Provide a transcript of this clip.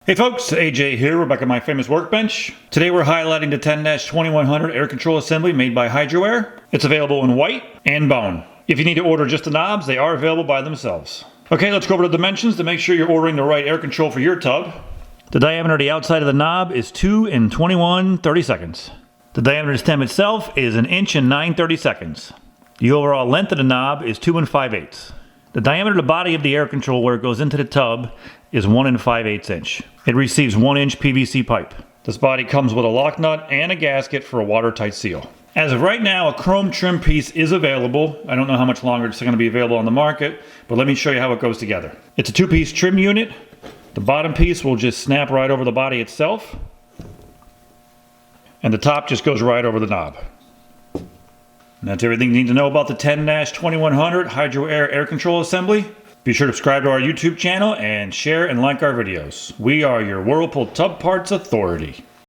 Hey folks, AJ here. We're back at my famous workbench. Today we're highlighting the 10-2100 air control assembly made by Hydro-Air. It's available in white and bone. If you need to order just the knobs, they are available by themselves. Okay, let's go over the dimensions to make sure you're ordering the right air control for your tub. The diameter of the outside of the knob is 2 and 21/32. The diameter of the stem itself is 1 inch and 9/32. The overall length of the knob is 2 5/8. The diameter of the body of the air control where it goes into the tub is 1 5/8 inch. It receives 1 inch PVC pipe. This body comes with a lock nut and a gasket for a watertight seal. As of right now, a chrome trim piece is available. I don't know how much longer it's going to be available on the market, but let me show you how it goes together. It's a 2-piece trim unit. The bottom piece will just snap right over the body itself, and the top just goes right over the knob. And that's everything you need to know about the 10-2100 Hydro-Air air control assembly. Be sure to subscribe to our YouTube channel and share and like our videos. We are your Whirlpool Tub Parts Authority.